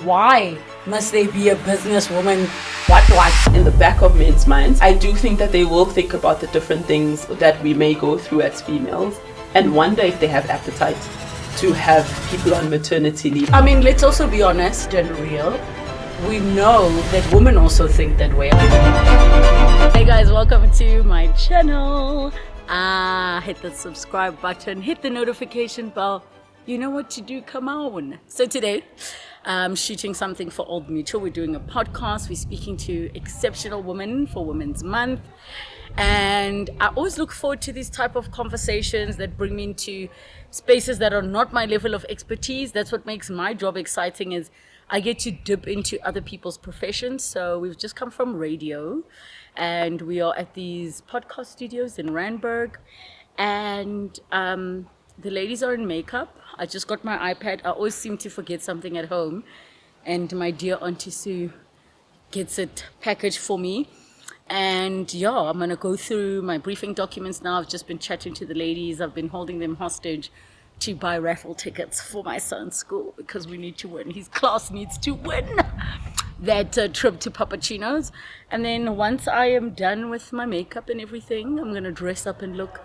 Why must they be a businesswoman? What? In the back of men's minds, I do think that they will think about the different things that we may go through as females and wonder if they have appetite to have people on maternity leave. I mean, let's also be honest and real. We know that women also think that way. Hey guys, welcome to my channel. Hit the subscribe button, hit the notification bell. You know what to do, come on. So today, I'm shooting something for Old Mutual. We're doing a podcast. We're speaking to exceptional women for Women's Month. And I always look forward to these type of conversations that bring me into spaces that are not my level of expertise. That's what makes my job exciting, is I get to dip into other people's professions. So we've just come from radio and we are at these podcast studios in Randburg. And the ladies are in makeup. I just got my iPad. I always seem to forget something at home. And my dear Auntie Sue gets it packaged for me. And yeah, I'm going to go through my briefing documents now. I've just been chatting to the ladies. I've been holding them hostage to buy raffle tickets for my son's school because we need to win. His class needs to win that trip to Papachino's. And then once I am done with my makeup and everything, I'm going to dress up and look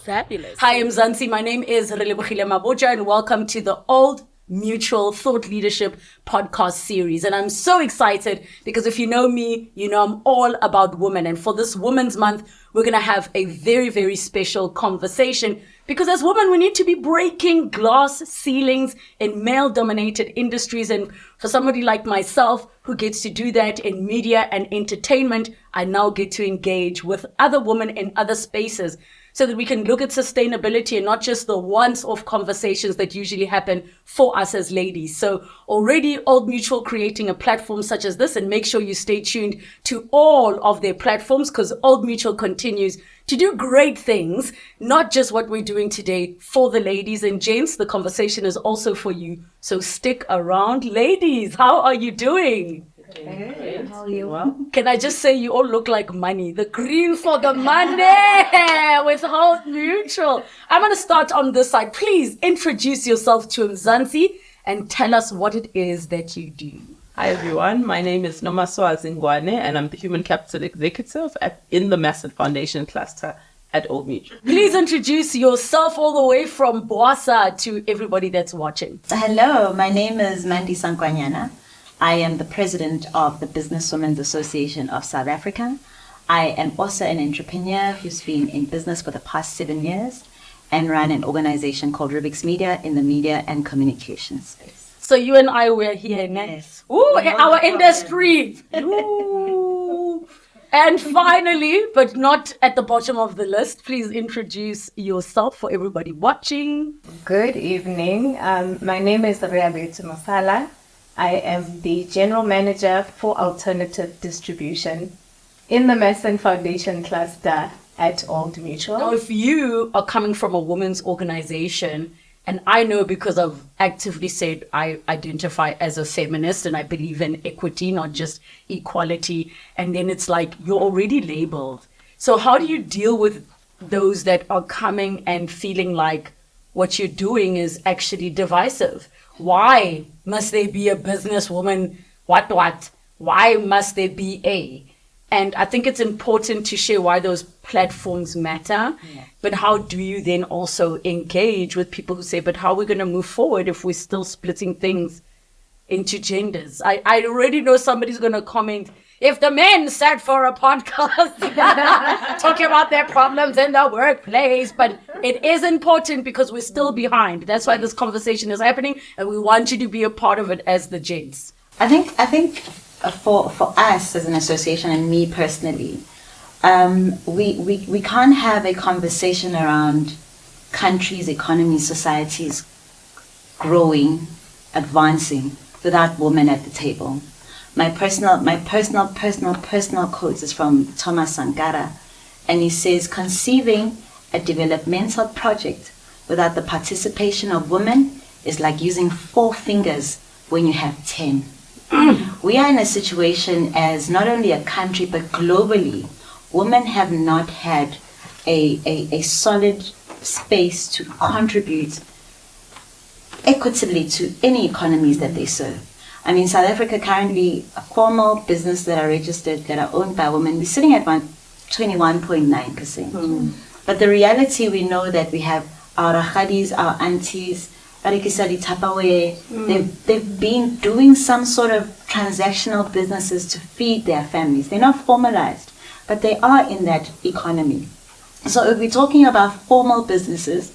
fabulous. Hi, I'm Zansi. My name is Relebohile Maboja, and welcome to the Old Mutual Thought Leadership podcast series. And I'm so excited because if you know me, you know I'm all about women. And for this Women's Month, we're going to have a very, very special conversation because as women, we need to be breaking glass ceilings in male-dominated industries. And for somebody like myself who gets to do that in media and entertainment, I now get to engage with other women in other spaces, so that we can look at sustainability and not just the once-off conversations that usually happen for us as ladies. So already Old Mutual creating a platform such as this, and make sure you stay tuned to all of their platforms because Old Mutual continues to do great things, not just what we're doing today for the ladies and gents. The conversation is also for you. So stick around. Ladies, how are you doing? Hey, how are you? Well, can I just say you all look like money? The green for the money with Old Mutual. I'm going to start on this side. Please introduce yourself to Mzansi and tell us what it is that you do. Hi everyone, my name is Nomaswa Zingwane and I'm the Human Capital Executive in the Massive Foundation Cluster at Old Mutual. Please introduce yourself all the way from Boasa to everybody that's watching. hello, my name is Mandy Sankwanyana. I am the president of the Businesswomen's Association of South Africa. I am also an entrepreneur who's been in business for the past 7 years and run an organization called Rubik's Media in the media and communications space. So you and I were here next. Ooh, our industry. Ooh. And finally, but not at the bottom of the list, please introduce yourself for everybody watching. Good evening. My name is Reabetu Masala. I am the General Manager for Alternative Distribution in the Mason Foundation Cluster at Old Mutual. Now, if you are coming from a women's organization, and I know because I've actively said I identify as a feminist and I believe in equity, not just equality, and then it's like you're already labeled. So how do you deal with those that are coming and feeling like what you're doing is actually divisive? Why must they be a businesswoman? What? Why must they be a? And I think it's important to share why those platforms matter. Yeah. But how do you then also engage with people who say, but how are we going to move forward if we're still splitting things into genders? I already know somebody's going to comment, if the men sat for a podcast talking about their problems in the workplace. But it is important because we're still behind. That's why this conversation is happening. And we want you to be a part of it as the gents. I think for us as an association and me personally, we can't have a conversation around countries, economies, societies growing, advancing without women at the table. My personal quote is from Thomas Sankara, and he says, conceiving a developmental project without the participation of women is like using 4 fingers when you have 10. We are in a situation as not only a country but globally, women have not had a solid space to contribute equitably to any economies that they serve. I mean, South Africa currently, formal business that are registered, that are owned by women, we're sitting at 21.9%. But the reality, we know that we have our rakhadis, our aunties, they've been doing some sort of transactional businesses to feed their families. They're not formalized, but they are in that economy. So if we're talking about formal businesses,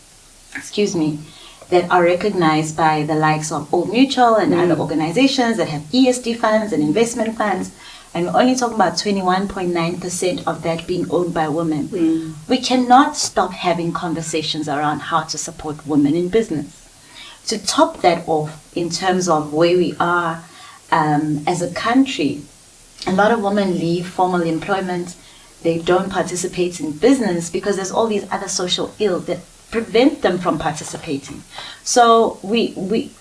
that are recognized by the likes of Old Mutual and other organizations that have ESD funds and investment funds, and we're only talking about 21.9% of that being owned by women. We cannot stop having conversations around how to support women in business. To top that off, in terms of where we are as a country, a lot of women leave formal employment. They don't participate in business because there's all these other social ills that prevent them from participating. So we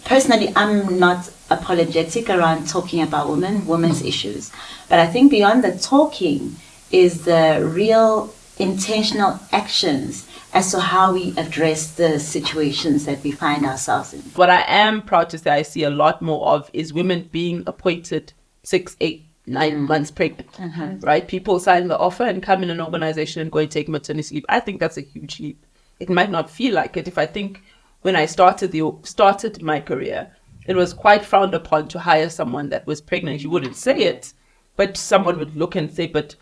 personally, I'm not apologetic around talking about women's issues, but I think beyond the talking is the real intentional actions as to how we address the situations that we find ourselves in. What I am proud to say I see a lot more of is women being appointed 6, 8, 9 months pregnant, right? People sign the offer and come in an organization and go and take maternity leave. I think that's a huge leap. It might not feel like it. If I think when I started my career, it was quite frowned upon to hire someone that was pregnant. You wouldn't say it, but someone would look and say, but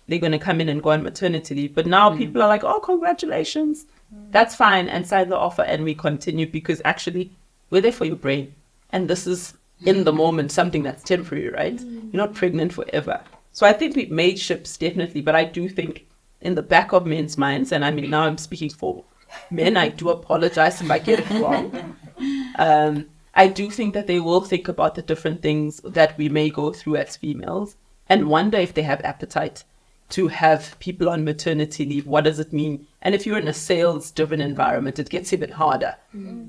they're going to come in and go on maternity leave. But now people are like, oh, congratulations. That's fine. And sign the offer and we continue because actually we're there for your brain. And this is in the moment, something that's temporary, right? You're not pregnant forever. So I think we've made shifts, definitely. But I do think in the back of men's minds, and I mean, now I'm speaking for men, I do apologize if I get it wrong. I do think that they will think about the different things that we may go through as females and wonder if they have appetite to have people on maternity leave. What does it mean? And if you're in a sales-driven environment, it gets even harder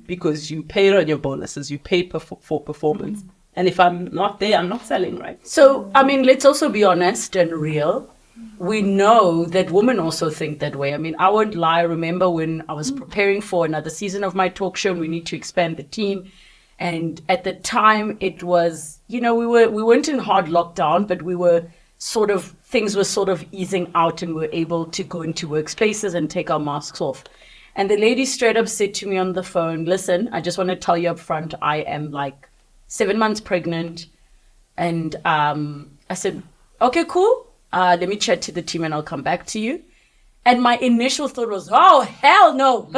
because you pay on your bonuses, you pay for performance. And if I'm not there, I'm not selling, right? So, I mean, let's also be honest and real. We know that women also think that way. I mean, I won't lie. I remember when I was preparing for another season of my talk show, we need to expand the team. And at the time it was, we weren't in hard lockdown, but we were things were sort of easing out and we were able to go into workspaces and take our masks off. And the lady straight up said to me on the phone, listen, I just want to tell you up front, I am like 7 months pregnant. And I said, okay, cool. Let me chat to the team and I'll come back to you. And my initial thought was, oh, hell no.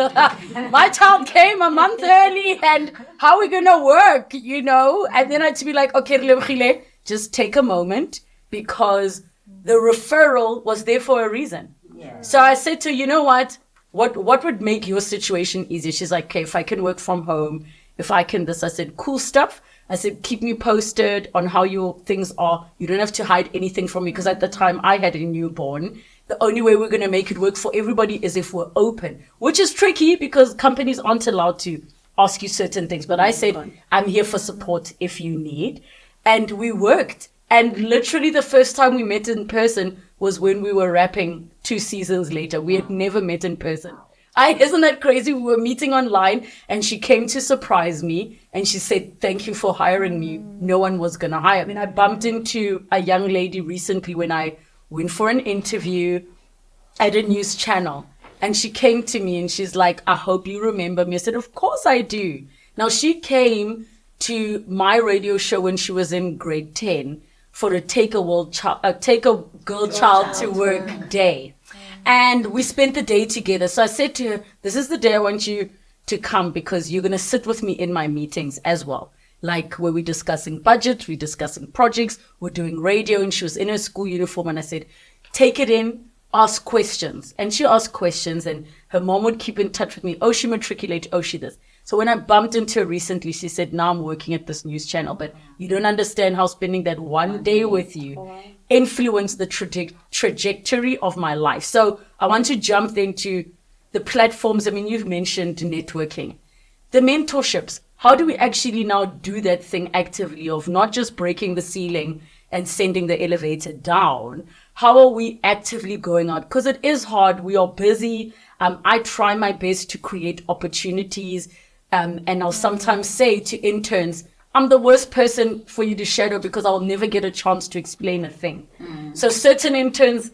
My child came a month early and how are we going to work, And then I had to be like, okay, Lebogile, just take a moment because the referral was there for a reason. Yeah. So I said to her, you know what would make your situation easier? She's like, okay, if I can work from home, if I can this. I said, cool stuff. I said, keep me posted on how your things are. You don't have to hide anything from me because at the time I had a newborn. The only way we're going to make it work for everybody is if we're open, which is tricky because companies aren't allowed to ask you certain things. But I said, I'm here for support if you need. And we worked. And literally the first time we met in person was when we were wrapping 2 seasons later. We had never met in person. Isn't that crazy? We were meeting online and she came to surprise me and she said, thank you for hiring me. No one was going to hire. I mean, I bumped into a young lady recently when I went for an interview at a news channel. And she came to me and she's like, I hope you remember me. I said, of course I do. Now, she came to my radio show when she was in grade 10 for a Take a Girl Child to Work day. And we spent the day together. So I said to her, this is the day I want you to come because you're going to sit with me in my meetings as well. Like where we're discussing budget, we're discussing projects, we're doing radio. And she was in her school uniform. And I said, take it in, ask questions. And she asked questions and her mom would keep in touch with me. Oh, she matriculated. Oh, she this. So when I bumped into her recently, she said, now I'm working at this news channel, but you don't understand how spending that one day with you influenced the trajectory of my life. So I want to jump into the platforms. I mean, you've mentioned networking, the mentorships. How do we actually now do that thing actively of not just breaking the ceiling and sending the elevator down? How are we actively going out? Because it is hard. We are busy. I try my best to create opportunities. And I'll sometimes say to interns, I'm the worst person for you to shadow because I'll never get a chance to explain a thing. So certain interns,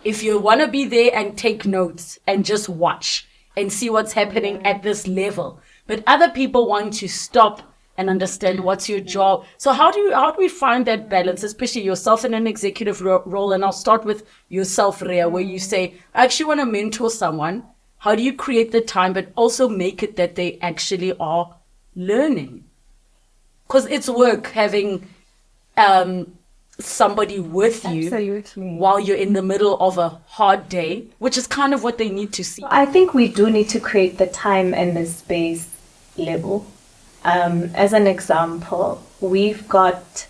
if you want to be there and take notes and just watch and see what's happening at this level, but other people want to stop and understand what's your job. So how do we find that balance, especially yourself in an executive role? And I'll start with yourself, Rhea, where you say, I actually want to mentor someone. How do you create the time, but also make it that they actually are learning? Because it's work having somebody with you Absolutely. while you're in the middle of a hard day, which is kind of what they need to see. I think we do need to create the time and the space level. As an example, we've got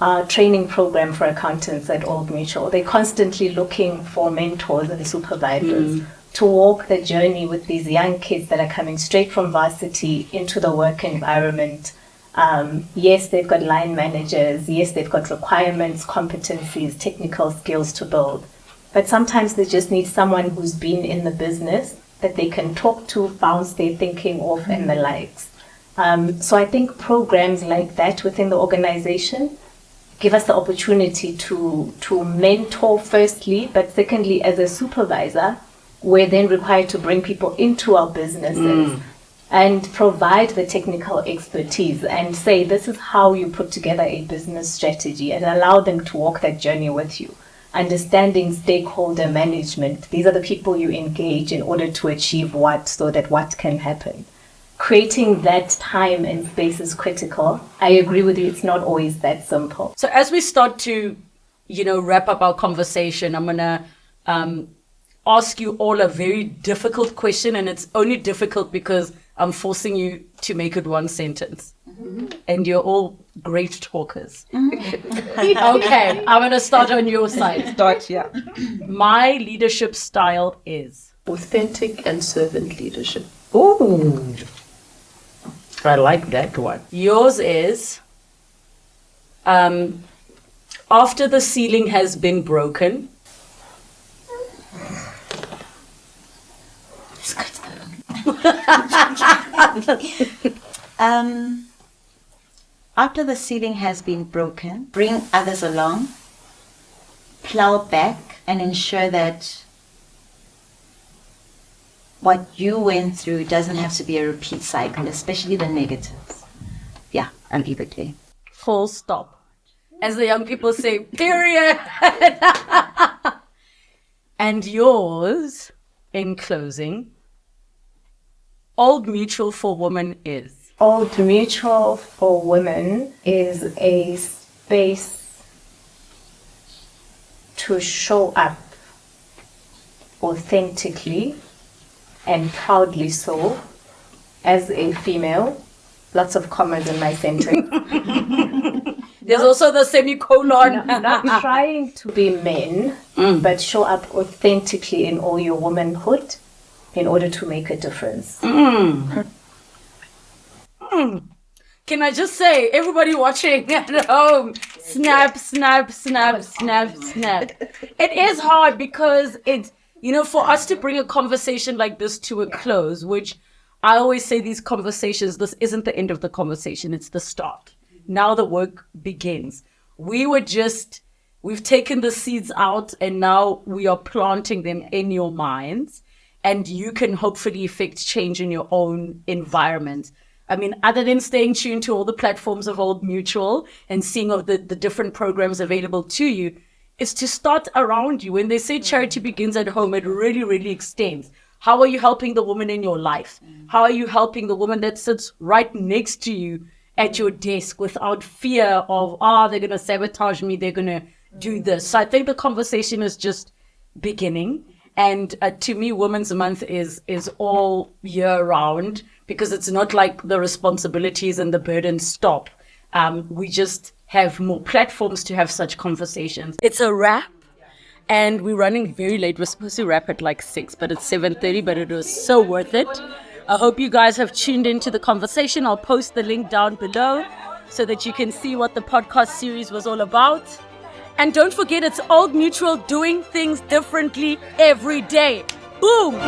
a training program for accountants at Old Mutual. They're constantly looking for mentors and supervisors to walk the journey with these young kids that are coming straight from varsity into the work environment. Yes, they've got line managers. Yes, they've got requirements, competencies, technical skills to build. But sometimes they just need someone who's been in the business that they can talk to, bounce their thinking off, and the likes. So I think programs like that within the organization give us the opportunity to mentor firstly, but secondly, as a supervisor, we're then required to bring people into our businesses and provide the technical expertise and say, this is how you put together a business strategy, and allow them to walk that journey with you. Understanding stakeholder management. These are the people you engage in order to achieve what, so that what can happen. Creating that time and space is critical. I agree with you. It's not always that simple. So as we start to, wrap up our conversation, I'm going to ask you all a very difficult question. And it's only difficult because I'm forcing you to make it one sentence. And you're all great talkers. Okay, I'm going to start on your side. Yeah. My leadership style is? Authentic and servant leadership. Ooh, I like that one. Yours is, after the ceiling has been broken. After the ceiling has been broken, bring others along, plow back, and ensure that what you went through doesn't have to be a repeat cycle, especially the negatives. Yeah, I'll leave it there. Full stop. As the young people say, period. And yours, in closing, Old Mutual for Women is? Old Mutual for Women is a space to show up authentically and proudly so as a female. Lots of commas in my sentence. There's also the semicolon. Not trying to be men, but show up authentically in all your womanhood in order to make a difference. Can I just say, everybody watching at home, snap, snap, snap, snap, snap. It is hard because it's, for us to bring a conversation like this to a close, which I always say these conversations, this isn't the end of the conversation, it's the start. Now the work begins. We've taken the seeds out and now we are planting them in your minds, and you can hopefully effect change in your own environment. I mean, other than staying tuned to all the platforms of Old Mutual and seeing all the different programs available to you, is to start around you. When they say charity begins at home, it really, really extends. How are you helping the woman in your life? How are you helping the woman that sits right next to you at your desk without fear of, they're going to sabotage me, they're going to do this? So I think the conversation is just beginning. And to me, Women's Month is all year round, because it's not like the responsibilities and the burdens stop. We just have more platforms to have such conversations. It's a wrap, and we're running very late. We're supposed to wrap at like 6, but it's 7:30, but it was so worth it. I hope you guys have tuned into the conversation. I'll post the link down below so that you can see what the podcast series was all about. And don't forget, it's Old Mutual, doing things differently every day. Boom!